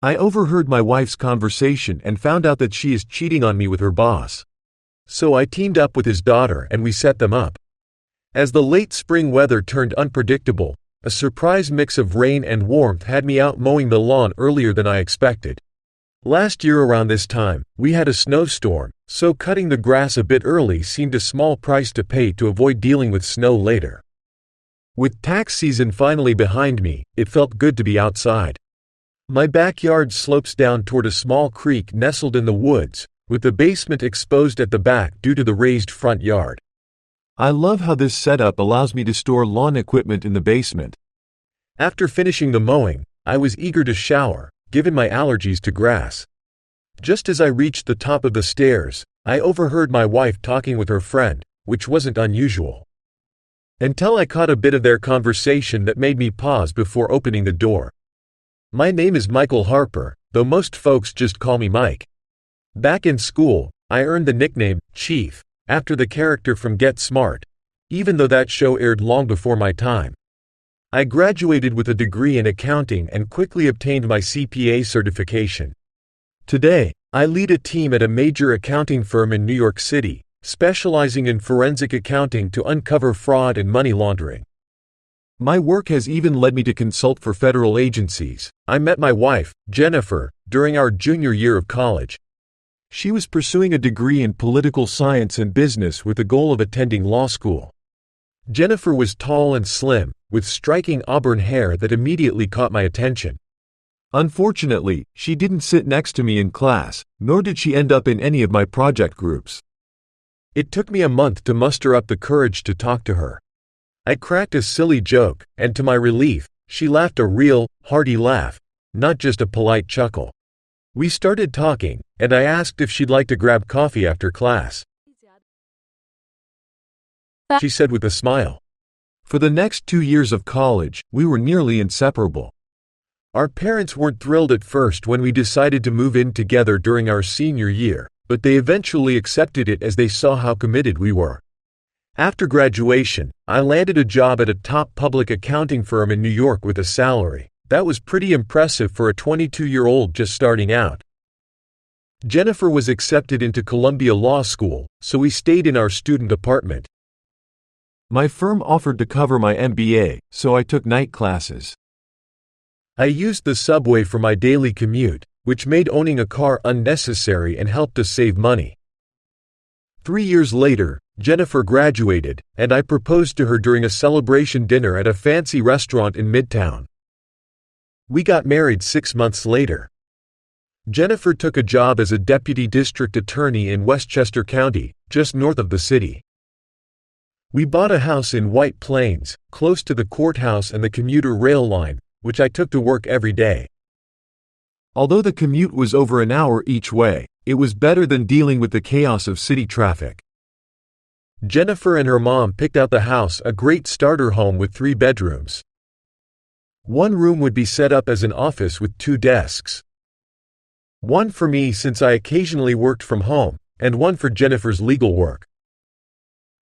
I overheard my wife's conversation and found out that she is cheating on me with her boss. So I teamed up with his daughter and we set them up. As the late spring weather turned unpredictable, a surprise mix of rain and warmth had me out mowing the lawn earlier than I expected. Last year around this time, we had a snowstorm, so cutting the grass a bit early seemed a small price to pay to avoid dealing with snow later. With tax season finally behind me, it felt good to be outside. My backyard slopes down toward a small creek nestled in the woods, with the basement exposed at the back due to the raised front yard. I love how this setup allows me to store lawn equipment in the basement. After finishing the mowing, I was eager to shower, given my allergies to grass. Just as I reached the top of the stairs, I overheard my wife talking with her friend, which wasn't unusual. Until I caught a bit of their conversation that made me pause before opening the door. My name is Michael Harper, though most folks just call me Mike. Back in school, I earned the nickname Chief, after the character from Get Smart, even though that show aired long before my time. I graduated with a degree in accounting and quickly obtained my CPA certification. Today, I lead a team at a major accounting firm in New York City, specializing in forensic accounting to uncover fraud and money laundering. My work has even led me to consult for federal agencies. I met my wife, Jennifer, during our junior year of college. She was pursuing a degree in political science and business with the goal of attending law school. Jennifer was tall and slim, with striking auburn hair that immediately caught my attention. Unfortunately, she didn't sit next to me in class, nor did she end up in any of my project groups. It took me a month to muster up the courage to talk to her. I cracked a silly joke, and to my relief, she laughed a real, hearty laugh, not just a polite chuckle. We started talking, and I asked if she'd like to grab coffee after class. She said with a smile. For the next 2 years of college, we were nearly inseparable. Our parents weren't thrilled at first when we decided to move in together during our senior year, but they eventually accepted it as they saw how committed we were. After graduation, I landed a job at a top public accounting firm in New York with a salary that was pretty impressive for a 22-year-old just starting out. Jennifer was accepted into Columbia Law School, so we stayed in our student apartment. My firm offered to cover my MBA, so I took night classes. I used the subway for my daily commute, which made owning a car unnecessary and helped us save money. 3 years later, Jennifer graduated, and I proposed to her during a celebration dinner at a fancy restaurant in Midtown. We got married 6 months later. Jennifer took a job as a deputy district attorney in Westchester County, just north of the city. We bought a house in White Plains, close to the courthouse and the commuter rail line, which I took to work every day. Although the commute was over an hour each way, it was better than dealing with the chaos of city traffic. Jennifer and her mom picked out the house, a great starter home with 3 bedrooms. One room would be set up as an office with 2 desks. One for me since I occasionally worked from home, and one for Jennifer's legal work.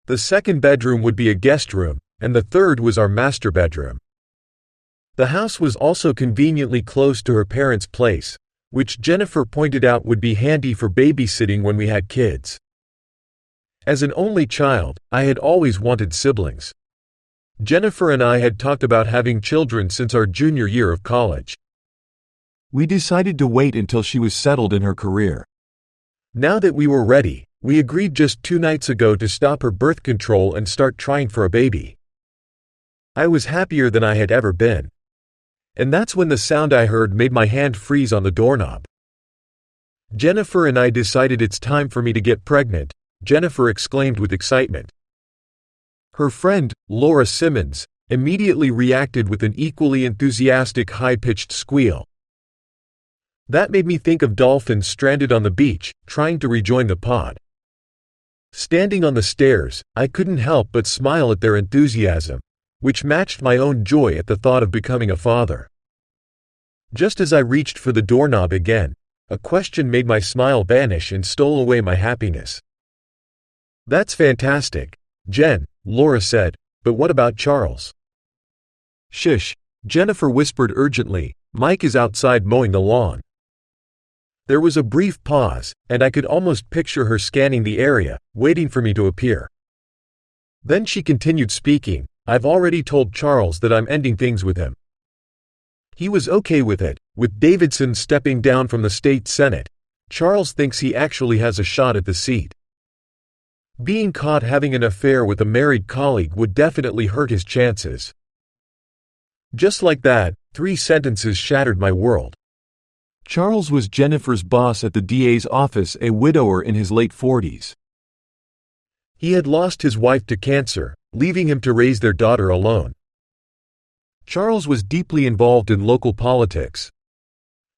The second bedroom would be a guest room, and the third was our master bedroom. The house was also conveniently close to her parents' place, which Jennifer pointed out would be handy for babysitting when we had kids. As an only child, I had always wanted siblings. Jennifer and I had talked about having children since our junior year of college. We decided to wait until she was settled in her career. Now that we were ready, we agreed just 2 nights ago to stop her birth control and start trying for a baby. I was happier than I had ever been. And that's when the sound I heard made my hand freeze on the doorknob. Jennifer and I decided it's time for me to get pregnant, Jennifer exclaimed with excitement. Her friend, Laura Simmons, immediately reacted with an equally enthusiastic high-pitched squeal. That made me think of dolphins stranded on the beach, trying to rejoin the pod. Standing on the stairs, I couldn't help but smile at their enthusiasm, which matched my own joy at the thought of becoming a father. Just as I reached for the doorknob again, a question made my smile vanish and stole away my happiness. "That's fantastic, Jen," Laura said, "but what about Charles?" "Shush," Jennifer whispered urgently, "Mike is outside mowing the lawn." There was a brief pause, and I could almost picture her scanning the area, waiting for me to appear. Then she continued speaking. I've already told Charles that I'm ending things with him. He was okay with it, with Davidson stepping down from the state senate. Charles thinks he actually has a shot at the seat. Being caught having an affair with a married colleague would definitely hurt his chances. Just like that, 3 sentences shattered my world. Charles was Jennifer's boss at the DA's office, a widower in his late 40s. He had lost his wife to cancer, leaving him to raise their daughter alone. Charles was deeply involved in local politics.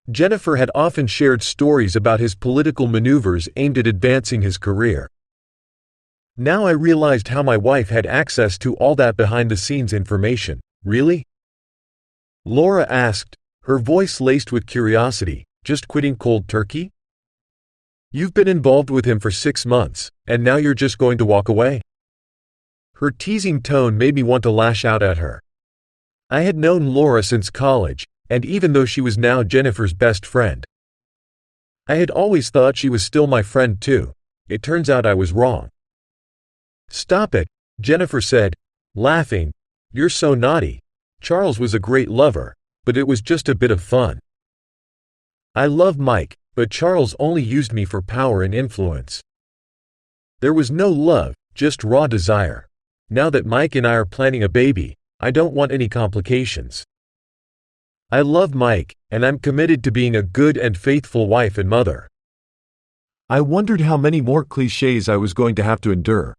Jennifer had often shared stories about his political maneuvers aimed at advancing his career. Now I realized how my wife had access to all that behind-the-scenes information. Really? Laura asked, her voice laced with curiosity. Just quitting cold turkey? You've been involved with him for 6 months, and now you're just going to walk away? Her teasing tone made me want to lash out at her. I had known Laura since college, and even though she was now Jennifer's best friend, I had always thought she was still my friend too. It turns out I was wrong. Stop it, Jennifer said, laughing. You're so naughty. Charles was a great lover, but it was just a bit of fun. I love Mike, but Charles only used me for power and influence. There was no love, just raw desire. Now that Mike and I are planning a baby, I don't want any complications. I love Mike, and I'm committed to being a good and faithful wife and mother. I wondered how many more cliches I was going to have to endure.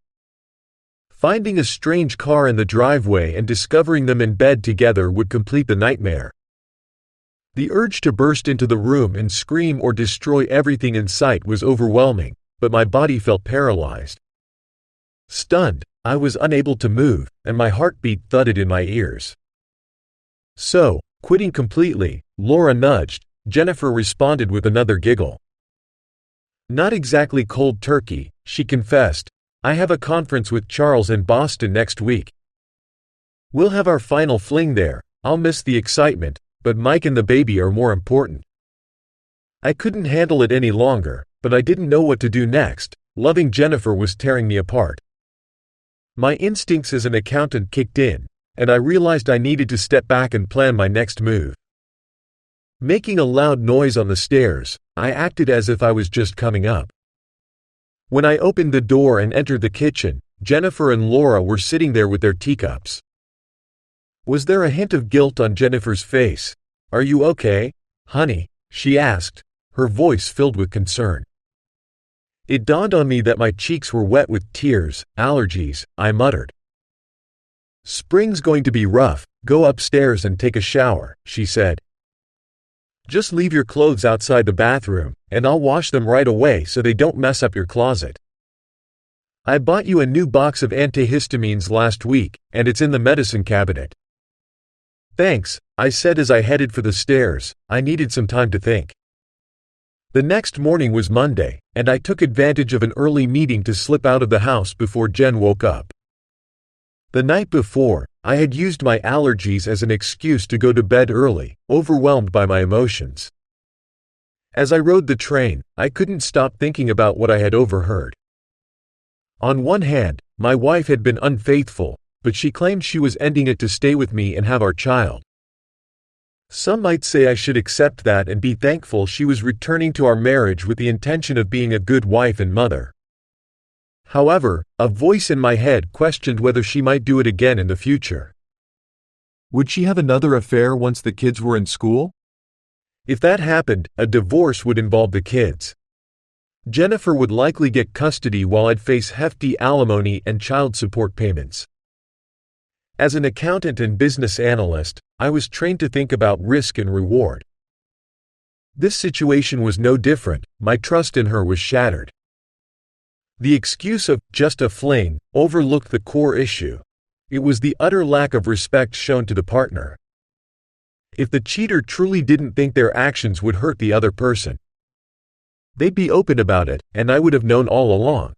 Finding a strange car in the driveway and discovering them in bed together would complete the nightmare. The urge to burst into the room and scream or destroy everything in sight was overwhelming, but my body felt paralyzed. Stunned, I was unable to move, and my heartbeat thudded in my ears. So, quitting completely, Laura nudged. Jennifer responded with another giggle. Not exactly cold turkey, she confessed. I have a conference with Charles in Boston next week. We'll have our final fling there. I'll miss the excitement, but Mike and the baby are more important. I couldn't handle it any longer, but I didn't know what to do next. Loving Jennifer was tearing me apart. My instincts as an accountant kicked in, and I realized I needed to step back and plan my next move. Making a loud noise on the stairs, I acted as if I was just coming up. When I opened the door and entered the kitchen, Jennifer and Laura were sitting there with their teacups. Was there a hint of guilt on Jennifer's face? Are you okay, honey? She asked, her voice filled with concern. It dawned on me that my cheeks were wet with tears. Allergies, I muttered. Spring's going to be rough. Go upstairs and take a shower, she said. Just leave your clothes outside the bathroom, and I'll wash them right away so they don't mess up your closet. I bought you a new box of antihistamines last week, and it's in the medicine cabinet. Thanks, I said as I headed for the stairs. I needed some time to think. The next morning was Monday, and I took advantage of an early meeting to slip out of the house before Jen woke up. The night before, I had used my allergies as an excuse to go to bed early, overwhelmed by my emotions. As I rode the train, I couldn't stop thinking about what I had overheard. On one hand, my wife had been unfaithful, but she claimed she was ending it to stay with me and have our child. Some might say I should accept that and be thankful she was returning to our marriage with the intention of being a good wife and mother. However, a voice in my head questioned whether she might do it again in the future. Would she have another affair once the kids were in school? If that happened, a divorce would involve the kids. Jennifer would likely get custody while I'd face hefty alimony and child support payments. As an accountant and business analyst, I was trained to think about risk and reward. This situation was no different. My trust in her was shattered. The excuse of just a fling overlooked the core issue. It was the utter lack of respect shown to the partner. If the cheater truly didn't think their actions would hurt the other person, they'd be open about it, and I would have known all along.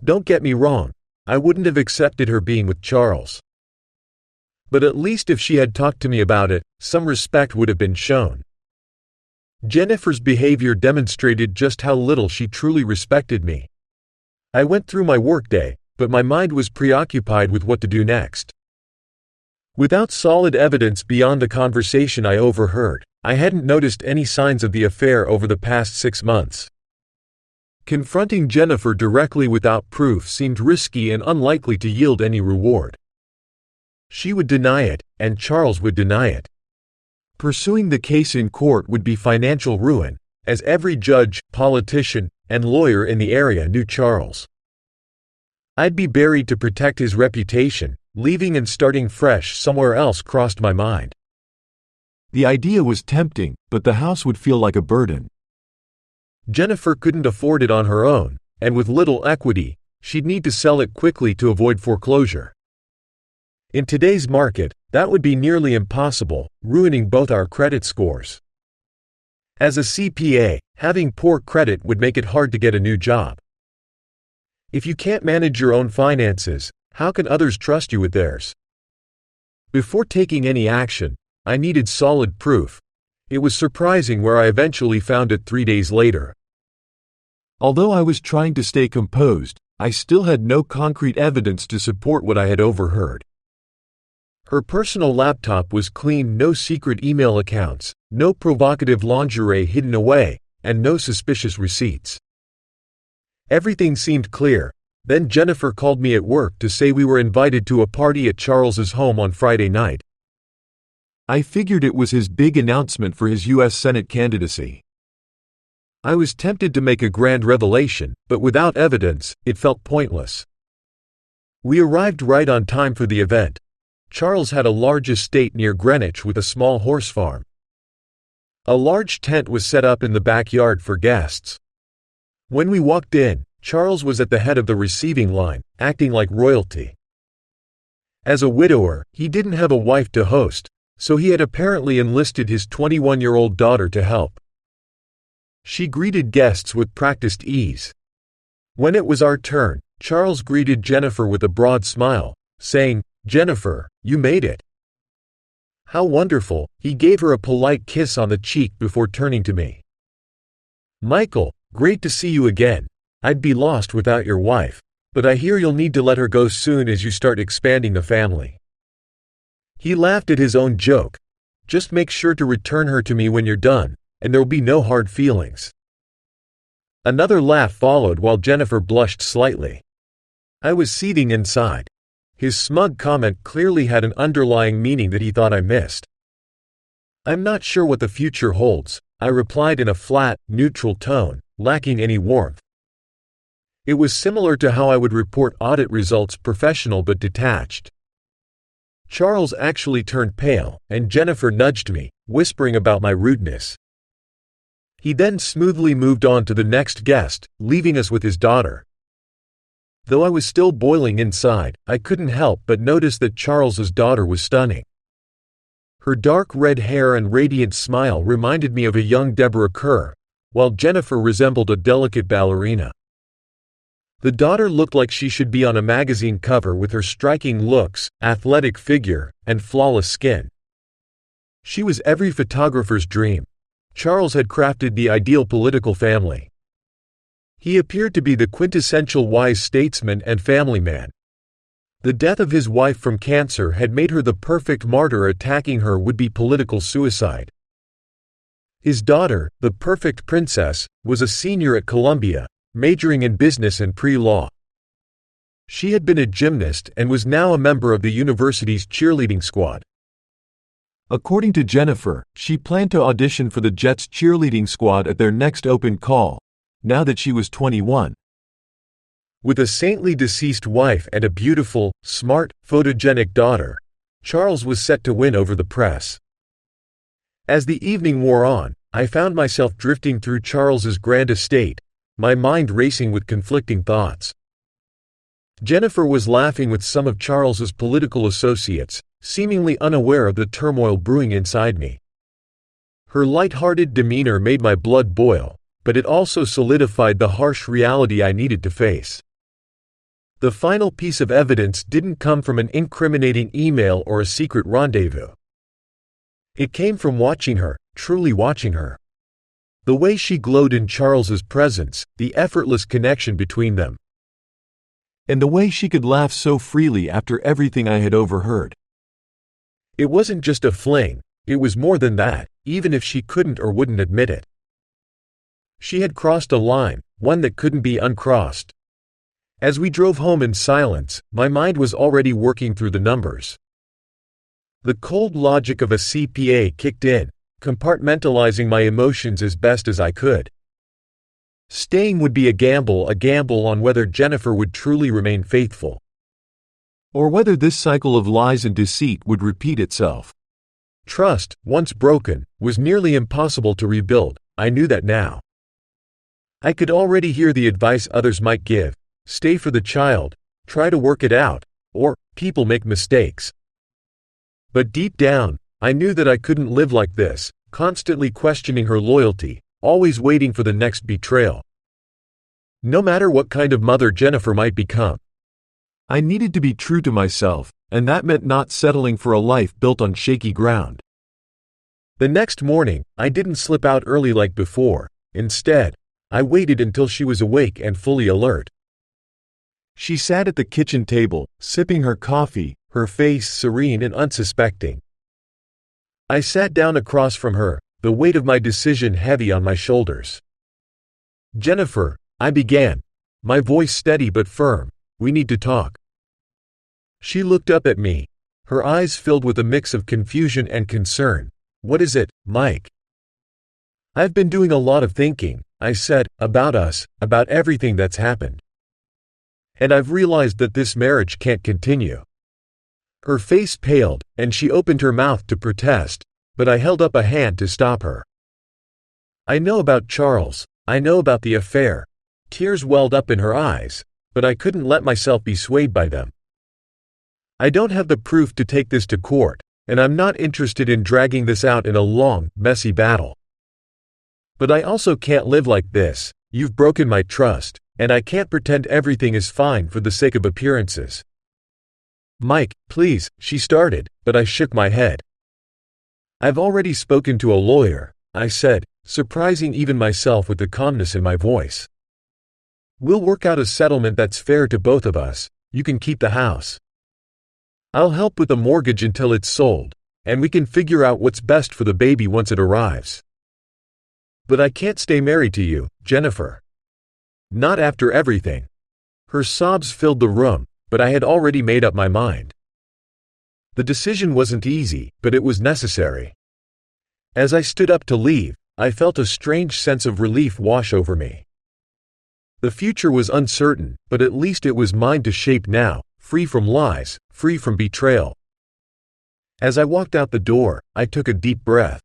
Don't get me wrong, I wouldn't have accepted her being with Charles. But at least if she had talked to me about it, some respect would have been shown. Jennifer's behavior demonstrated just how little she truly respected me. I went through my workday, but my mind was preoccupied with what to do next. Without solid evidence beyond the conversation I overheard, I hadn't noticed any signs of the affair over the past 6 months. Confronting Jennifer directly without proof seemed risky and unlikely to yield any reward. She would deny it, and Charles would deny it. Pursuing the case in court would be financial ruin, as every judge, politician, and lawyer in the area knew Charles. I'd be buried to protect his reputation. Leaving and starting fresh somewhere else crossed my mind. The idea was tempting, but the house would feel like a burden. Jennifer couldn't afford it on her own, and with little equity, she'd need to sell it quickly to avoid foreclosure. In today's market, that would be nearly impossible, ruining both our credit scores. As a CPA, having poor credit would make it hard to get a new job. If you can't manage your own finances, how can others trust you with theirs? Before taking any action, I needed solid proof. It was surprising where I eventually found it 3 days later. Although I was trying to stay composed, I still had no concrete evidence to support what I had overheard. Her personal laptop was clean, no secret email accounts, no provocative lingerie hidden away, and no suspicious receipts. Everything seemed clear. Then Jennifer called me at work to say we were invited to a party at Charles's home on Friday night. I figured it was his big announcement for his U.S. Senate candidacy. I was tempted to make a grand revelation, but without evidence, it felt pointless. We arrived right on time for the event. Charles had a large estate near Greenwich with a small horse farm. A large tent was set up in the backyard for guests. When we walked in, Charles was at the head of the receiving line, acting like royalty. As a widower, he didn't have a wife to host, so he had apparently enlisted his 21-year-old daughter to help. She greeted guests with practiced ease. When it was our turn, Charles greeted Jennifer with a broad smile, saying, "Jennifer, you made it." How wonderful. He gave her a polite kiss on the cheek before turning to me. "Michael, great to see you again. I'd be lost without your wife, but I hear you'll need to let her go soon as you start expanding the family." He laughed at his own joke. "Just make sure to return her to me when you're done, and there'll be no hard feelings." Another laugh followed while Jennifer blushed slightly. I was seething inside. His smug comment clearly had an underlying meaning that he thought I missed. "I'm not sure what the future holds," I replied in a flat, neutral tone, lacking any warmth. It was similar to how I would report audit results, professional but detached. Charles actually turned pale, and Jennifer nudged me, whispering about my rudeness. He then smoothly moved on to the next guest, leaving us with his daughter. Though I was still boiling inside, I couldn't help but notice that Charles's daughter was stunning. Her dark red hair and radiant smile reminded me of a young Deborah Kerr, while Jennifer resembled a delicate ballerina. The daughter looked like she should be on a magazine cover with her striking looks, athletic figure, and flawless skin. She was every photographer's dream. Charles had crafted the ideal political family. He appeared to be the quintessential wise statesman and family man. The death of his wife from cancer had made her the perfect martyr. Attacking her would be political suicide. His daughter, the perfect princess, was a senior at Columbia, majoring in business and pre-law. She had been a gymnast and was now a member of the university's cheerleading squad. According to Jennifer, she planned to audition for the Jets cheerleading squad at their next open call, now that she was 21. With a saintly deceased wife and a beautiful, smart, photogenic daughter, Charles was set to win over the press. As the evening wore on, I found myself drifting through Charles's grand estate, my mind racing with conflicting thoughts. Jennifer was laughing with some of Charles's political associates, seemingly unaware of the turmoil brewing inside me. Her light-hearted demeanor made my blood boil, but it also solidified the harsh reality I needed to face. The final piece of evidence didn't come from an incriminating email or a secret rendezvous. It came from watching her, truly watching her. The way she glowed in Charles's presence, the effortless connection between them. And the way she could laugh so freely after everything I had overheard. It wasn't just a fling, it was more than that, even if she couldn't or wouldn't admit it. She had crossed a line, one that couldn't be uncrossed. As we drove home in silence, my mind was already working through the numbers. The cold logic of a CPA kicked in, compartmentalizing my emotions as best as I could. Staying would be a gamble on whether Jennifer would truly remain faithful. Or whether this cycle of lies and deceit would repeat itself. Trust, once broken, was nearly impossible to rebuild. I knew that now. I could already hear the advice others might give: stay for the child, try to work it out, or people make mistakes. But deep down, I knew that I couldn't live like this, constantly questioning her loyalty, always waiting for the next betrayal. No matter what kind of mother Jennifer might become, I needed to be true to myself, and that meant not settling for a life built on shaky ground. The next morning, I didn't slip out early like before. Instead, I waited until she was awake and fully alert. She sat at the kitchen table, sipping her coffee, her face serene and unsuspecting. I sat down across from her, the weight of my decision heavy on my shoulders. "Jennifer," I began, my voice steady but firm, "we need to talk." She looked up at me, her eyes filled with a mix of confusion and concern. "What is it, Mike?" "I've been doing a lot of thinking," I said, "about us, about everything that's happened. And I've realized that this marriage can't continue." Her face paled, and she opened her mouth to protest, but I held up a hand to stop her. "I know about Charles, I know about the affair." Tears welled up in her eyes, but I couldn't let myself be swayed by them. "I don't have the proof to take this to court, and I'm not interested in dragging this out in a long, messy battle. But I also can't live like this. You've broken my trust, and I can't pretend everything is fine for the sake of appearances." "Mike, please," she started, but I shook my head. "I've already spoken to a lawyer," I said, surprising even myself with the calmness in my voice. "We'll work out a settlement that's fair to both of us. You can keep the house. I'll help with the mortgage until it's sold, and we can figure out what's best for the baby once it arrives. But I can't stay married to you, Jennifer. Not after everything." Her sobs filled the room, but I had already made up my mind. The decision wasn't easy, but it was necessary. As I stood up to leave, I felt a strange sense of relief wash over me. The future was uncertain, but at least it was mine to shape now, free from lies, free from betrayal. As I walked out the door, I took a deep breath.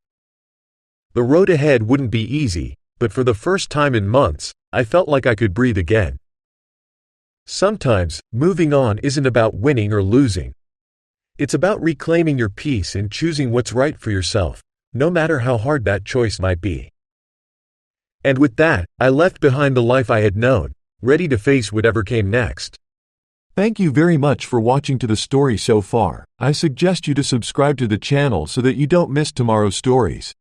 The road ahead wouldn't be easy, but for the first time in months, I felt like I could breathe again. Sometimes, moving on isn't about winning or losing. It's about reclaiming your peace and choosing what's right for yourself, no matter how hard that choice might be. And with that, I left behind the life I had known, ready to face whatever came next. Thank you very much for watching to the story so far. I suggest you to subscribe to the channel so that you don't miss tomorrow's stories.